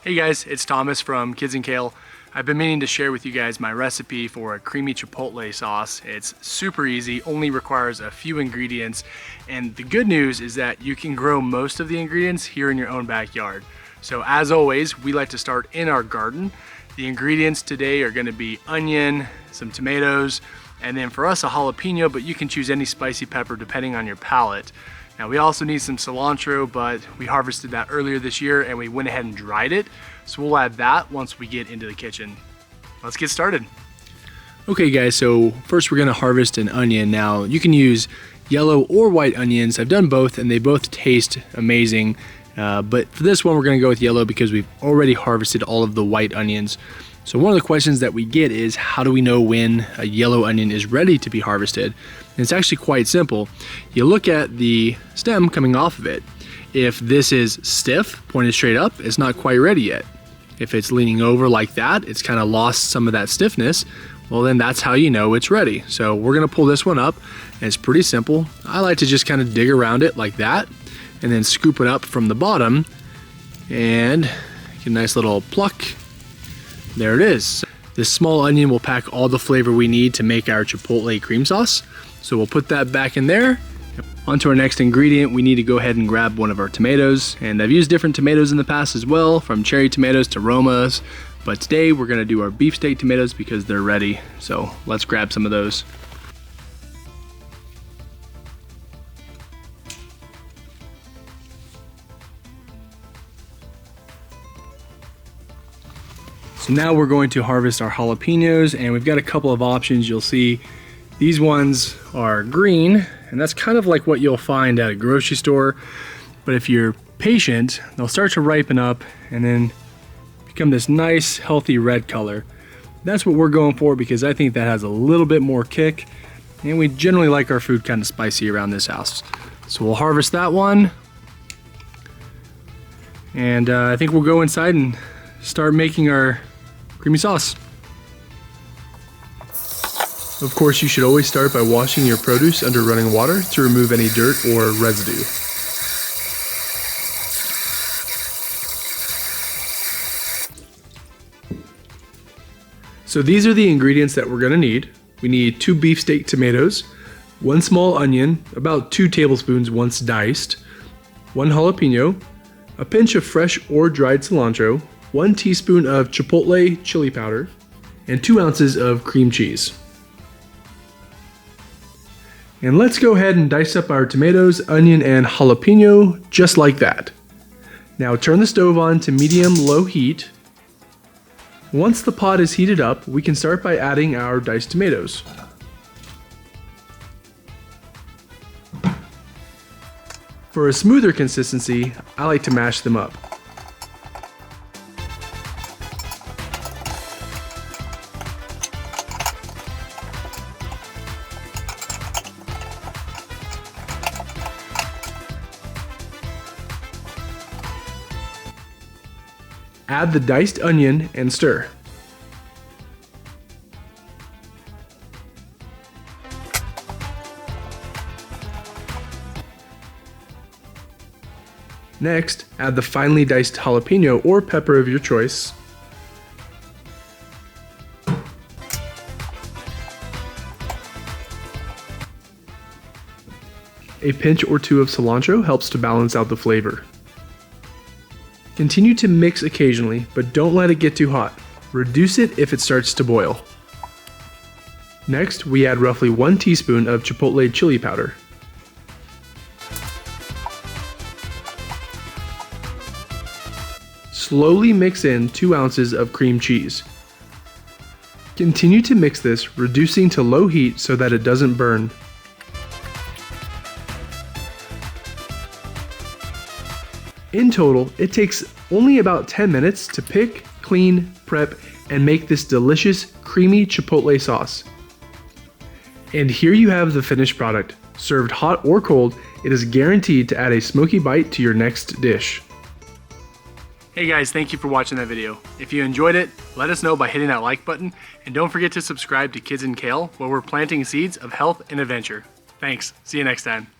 Hey guys, it's Thomas from Kids and Kale. I've been meaning to share with you guys my recipe for a creamy chipotle sauce. It's super easy, only requires a few ingredients, and the good news is that you can grow most of the ingredients here in your own backyard. So as always, we like to start in our garden. The ingredients today are going to be onion, some tomatoes, and then for us a jalapeno, but you can choose any spicy pepper depending on your palate. Now we also need some cilantro, but we harvested that earlier this year and we went ahead and dried it. So we'll add that once we get into the kitchen. Let's get started. Okay guys, so first we're gonna harvest an onion. Now you can use yellow or white onions. I've done both and they both taste amazing. But for this one, we're gonna go with yellow because we've already harvested all of the white onions. So one of the questions that we get is, how do we know when a yellow onion is ready to be harvested? And it's actually quite simple. You look at the stem coming off of it. If this is stiff, pointed straight up, it's not quite ready yet. If it's leaning over like that, it's kind of lost some of that stiffness. Well, then that's how you know it's ready. So we're gonna pull this one up, and it's pretty simple. I like to just kind of dig around it like that, and then scoop it up from the bottom, and get a nice little pluck. There it is. This small onion will pack all the flavor we need to make our chipotle cream sauce. So we'll put that back in there. On to our next ingredient, we need to go ahead and grab one of our tomatoes. And I've used different tomatoes in the past as well, from cherry tomatoes to Romas. But today we're gonna do our beefsteak tomatoes because they're ready. So let's grab some of those. So now we're going to harvest our jalapenos, and we've got a couple of options. You'll see these ones are green, and that's kind of like what you'll find at a grocery store. But if you're patient, they'll start to ripen up and then become this nice, healthy red color. That's what we're going for because I think that has a little bit more kick, and we generally like our food kind of spicy around this house. So we'll harvest that one, and I think we'll go inside and start making our creamy sauce. Of course, you should always start by washing your produce under running water to remove any dirt or residue. So these are the ingredients that we're gonna need. We need 2 beefsteak tomatoes, 1 small onion, about 2 tablespoons once diced, 1 jalapeno, a pinch of fresh or dried cilantro, 1 teaspoon of chipotle chili powder, and 2 ounces of cream cheese. And let's go ahead and dice up our tomatoes, onion, and jalapeno just like that. Now turn the stove on to medium-low heat. Once the pot is heated up, we can start by adding our diced tomatoes. For a smoother consistency, I like to mash them up. Add the diced onion and stir. Next, add the finely diced jalapeno or pepper of your choice. A pinch or 2 of cilantro helps to balance out the flavor. Continue to mix occasionally, but don't let it get too hot. Reduce it if it starts to boil. Next, we add roughly 1 teaspoon of chipotle chili powder. Slowly mix in 2 ounces of cream cheese. Continue to mix this, reducing to low heat so that it doesn't burn. In total, it takes only about 10 minutes to pick, clean, prep, and make this delicious creamy chipotle sauce. And here you have the finished product. Served hot or cold, it is guaranteed to add a smoky bite to your next dish. Hey guys, thank you for watching that video. If you enjoyed it, let us know by hitting that like button, and don't forget to subscribe to Kids and Kale, where we're planting seeds of health and adventure. Thanks, see you next time.